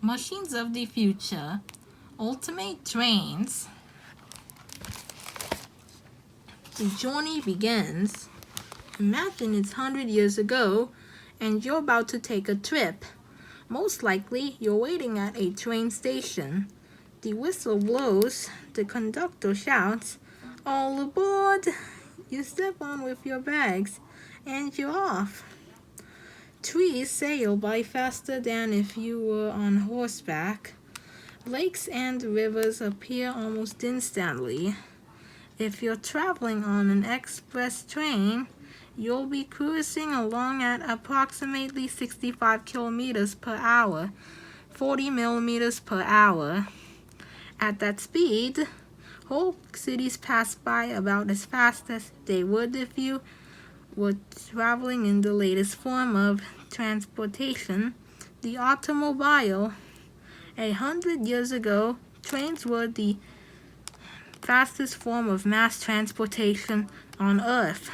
Machines of the future. Ultimate trains. The journey begins. Imagine it's 100 years ago and you're about to take a trip. Most likely, you're waiting at a train station. The whistle blows, the conductor shouts, "All aboard!" You step on with your bags, and you're off. Trees sail by faster than if you were on horseback. Lakes and rivers appear almost instantly. If you're traveling on an express train, you'll be cruising along at approximately 65 kilometers per hour, 40 millimeters per hour. At that speed, whole cities pass by about as fast as they would if you were traveling in the latest form of transportation, the automobile. 100 years ago, trains were the fastest form of mass transportation on Earth.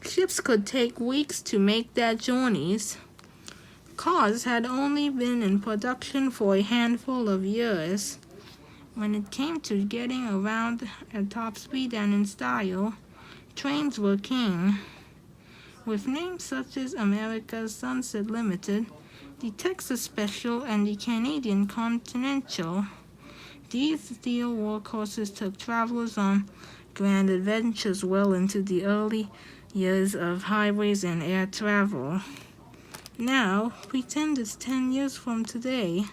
Ships could take weeks to make their journeys. Cars had only been in production for a handful of years. When it came to getting around at top speed and in style, trains were king. With names such as America's Sunset Limited, the Texas Special, and the Canadian Continental, these steel workhorses took travelers on grand adventures well into the early years of highways and air travel. Now, pretend it's 10 years from today.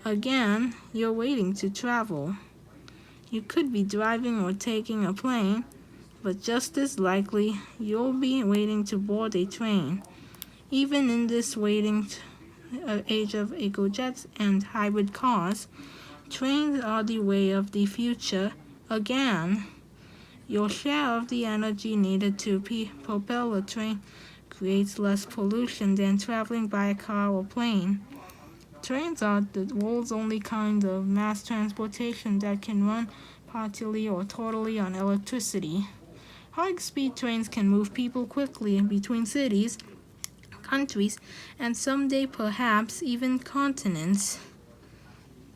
Again, you're waiting to travel. You could be driving or taking a plane, but just as likely, you'll be waiting to board a train. Even in this waiting age of ecojets and hybrid cars, trains are the way of the future again. Your share of the energy needed to propel a train creates less pollution than traveling by a car or plane. Trains are the world's only kind of mass transportation that can run partly or totally on electricity. High-speed trains can move people quickly between cities, countries, and someday perhaps even continents.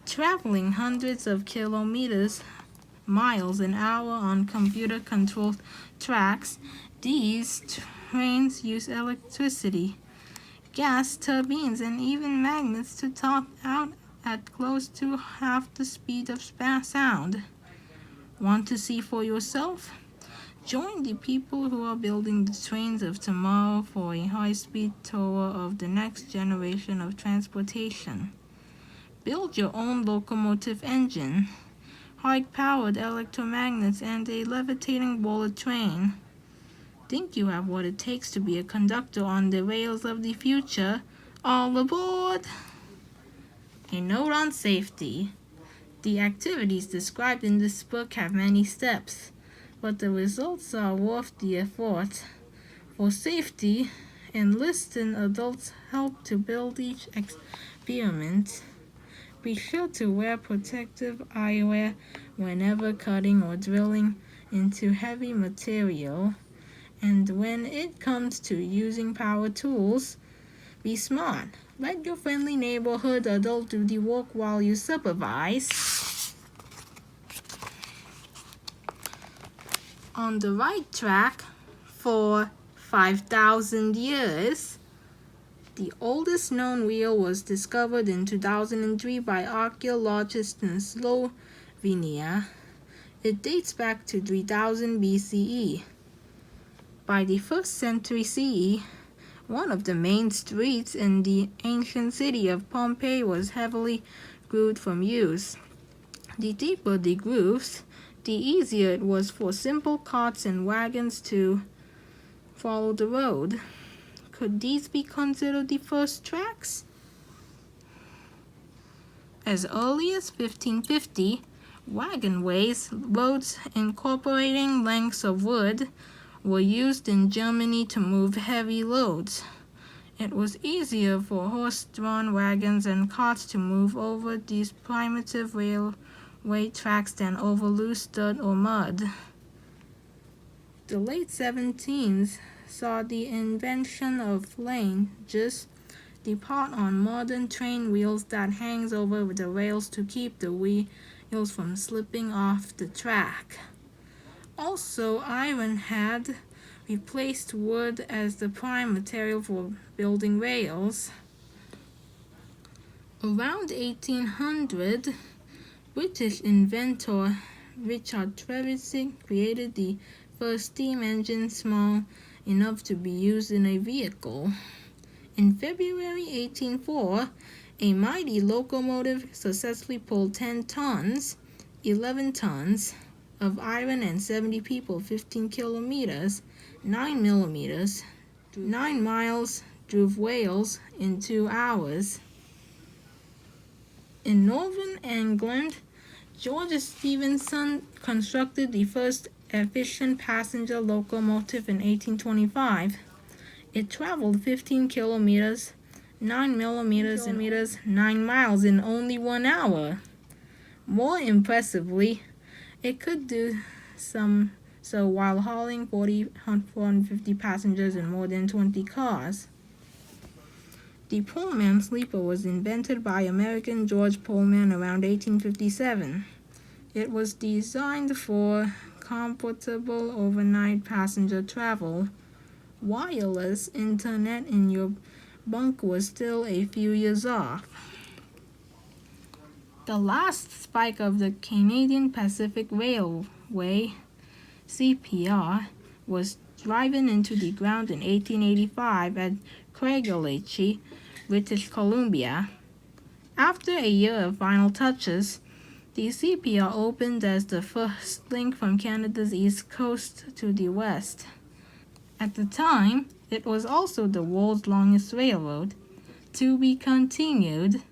Traveling hundreds of miles an hour on computer-controlled tracks, these trains use electricity, gas turbines, and even magnets to top out at close to half the speed of sound. Want to see for yourself? Join the people who are building the trains of tomorrow for a high-speed tour of the next generation of transportation. Build your own locomotive engine, high-powered electromagnets, and a levitating bullet train. Think you have what it takes to be a conductor on the rails of the future? All aboard! A note on safety. The activities described in this book have many steps, but the results are worth the effort. For safety, enlisted adults help to build each experiment. Be sure to wear protective eyewear whenever cutting or drilling into heavy material. And when it comes to using power tools, be smart. Let your friendly neighborhood adult do the work while you supervise. On the right track for 5,000 years. The oldest known wheel was discovered in 2003 by archaeologists in Slovenia. It dates back to 3000 BCE. By the 1st century CE, one of the main streets in the ancient city of Pompeii was heavily grooved from use. The deeper the grooves, the easier it was for simple carts and wagons to follow the road. Could these be considered the first tracks? As early as 1550, wagonways, roads incorporating lengths of wood, were used in Germany to move heavy loads. It was easier for horse-drawn wagons and carts to move over these primitive railway tracks than over loose dirt or mud. The late 17th saw the invention of flanges, The part on modern train wheels that hangs over the rails to keep the wheels from slipping off the track. Also, iron had replaced wood as the prime material for building rails. Around 1800, British inventor Richard Trevithick created the first steam engine small enough to be used in a vehicle. In February 1804, a mighty locomotive successfully pulled 10 tons, 11 tons of iron and 70 people 15 kilometers, 9 millimeters, 9 miles, drove Wales in 2 hours. In northern England, George Stephenson constructed the first efficient passenger locomotive in 1825. It traveled 15 kilometers, 9 millimeters, 9 miles in only 1 hour. More impressively, it could do so while hauling 450 passengers in more than 20 cars. The Pullman sleeper was invented by American George Pullman around 1857. It was designed for comfortable overnight passenger travel. Wireless internet in your bunk was still a few years off. The last spike of the Canadian Pacific Railway, CPR, was driven into the ground in 1885 at Craigielachi, British Columbia. After a year of final touches, the CPR opened as the first link from Canada's east coast to the west. At the time, it was also the world's longest railroad. To be continued.